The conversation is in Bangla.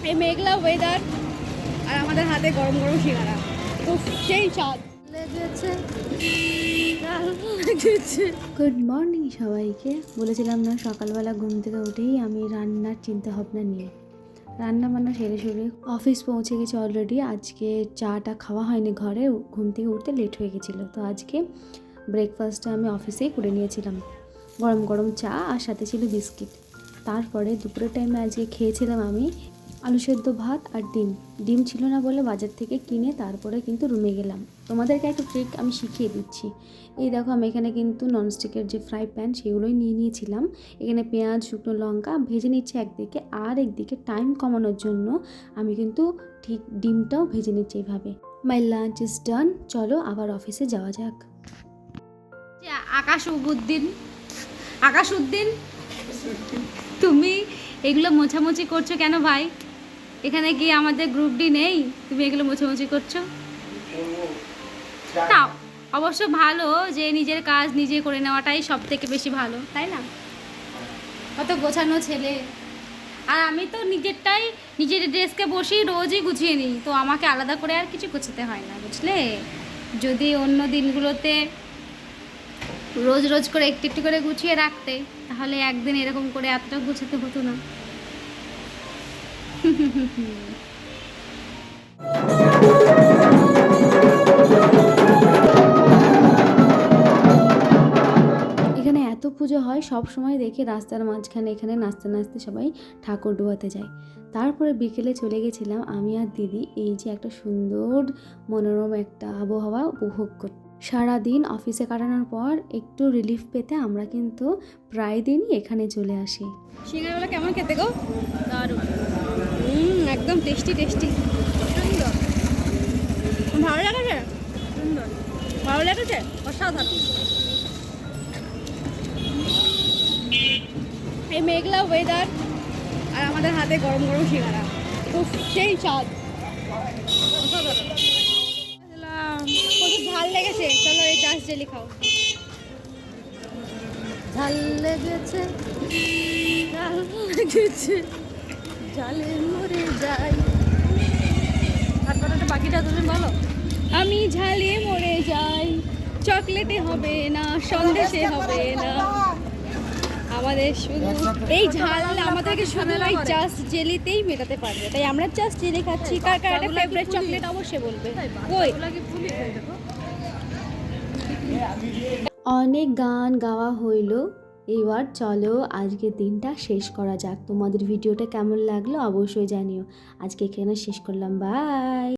এই মেঘলা ওয়েদার আর আমাদের হাতে গরম গরম সিঙ্গারা, তো সেই স্বাদ লেগেছে। গুড মর্নিং সবাইকে। বলেছিলাম না সকালবেলা ঘুম থেকে উঠেই আমি রান্নার চিন্তা ভাবনা নিয়ে রান্না বান্না সেরে সেরে অফিস পৌঁছে গেছি অলরেডি। আজকে চাটা খাওয়া হয়নি ঘরে, ঘুম থেকে উঠতে লেট হয়ে গেছিলো, তো আজকে ব্রেকফাস্টটা আমি অফিসেই করে নিয়েছিলাম, গরম গরম চা আর সাথে ছিল বিস্কিট। তারপরে দুপুরের টাইমে আজকে খেয়েছিলাম আমি আলু সেদ্ধ ভাত আর ডিম ছিল না বলে বাজার থেকে কিনে তারপরে কিন্তু রুমে গেলাম। তোমাদেরকে একটা ট্রিক আমি শিখিয়ে দিচ্ছি। এই দেখো, আমি এখানে কিন্তু ননস্টিকের যে ফ্রাই প্যান সেগুলোই নিয়ে নিয়েছিলাম। এখানে পেঁয়াজ শুকনো লঙ্কা ভেজে নিচ্ছি একদিকে, আর একদিকে টাইম কমানোর জন্য আমি কিন্তু ঠিক ডিমটাও ভেজে নিচ্ছি এইভাবে। মাই লাঞ্চ ইজ ডান, চলো আবার অফিসে যাওয়া যাক। আকাশউদ্দিন, তুমি এগুলো মোছামুছি করছো কেন ভাই? এখানে কি আমাদের গ্রুপ ডি নেই? তুমি এগুলো মোছামুছি করছো? না, অবশ্য ভালো যে নিজের কাজ নিজে করে নেওয়াটাই সব থেকে বেশি ভালো, তাই না? অত গোছানো ছেলে। আর আমি তো নিজের ড্রেসকে বসেই রোজই গুছিয়ে নিই, তো আমাকে আলাদা করে আর কিছু গোছাতে হয় না, বুঝলে? যদি অন্য দিনগুলোতে রোজ রোজ করে একটু একটু করে গুছিয়ে রাখতে, তাহলে একদিন এরকম করে এতটা গুছাতে হতো না। এখানে এত পুজো হয়, সব সময় দেখি রাস্তার মাঝখানে এখানে নাচতে নাচতে সবাই ঠাকুর ডোবাতে যায়। তারপরে বিকেলে চলে গেছিলাম আমি আর দিদি এই যে একটা সুন্দর মনোরম একটা আবহাওয়া উপভোগ করতে। সারাদিন অফিসে কাটানোর পর একটু রিলিফ পেতে আমরা কিন্তু প্রায় দিনই এখানে চলে আসি। সিঙ্গারাগুলো কেমন খেতে গো? দারুণ, একদম টেস্টি টেস্টি, সুন্দর। ভালো লেগেছে? সুন্দর, ভালো লেগেছে, অসাধারণ। এই মেঘলা ওয়েদার আর আমাদের হাতে গরম গরম সিঙ্গারা, তো সেই স্বাদ, প্রচুর ঝাল লেগেছে। চলো এই জাস্ট জেলি খাও। ঝাল লেগেছে, ঝাল লেগেছে, ঝালে মরে যাই। আর কথাটা বাকিটা তুমি বলো। আমি ঝালে মরে যাই, চকলেটে হবে না, সন্দেশে হবে না, আমাদের শুধু এই ঝাল আমাদেরকে শুধু এই জাস্ট জেলিতেই মেটাতে পারবে, তাই আমরা জাস্ট জেলি খাচ্ছি। কার কার একটা ফেভারিট চকলেট অবশ্যই বলবে। কই অনেক গান গাওয়া হইলো, এবার চলো আজকে দিনটা শেষ করা যাক। তোমাদের ভিডিওটা কেমন লাগলো অবশ্যই জানিও। আজকে এখানে শেষ করলাম, বাই।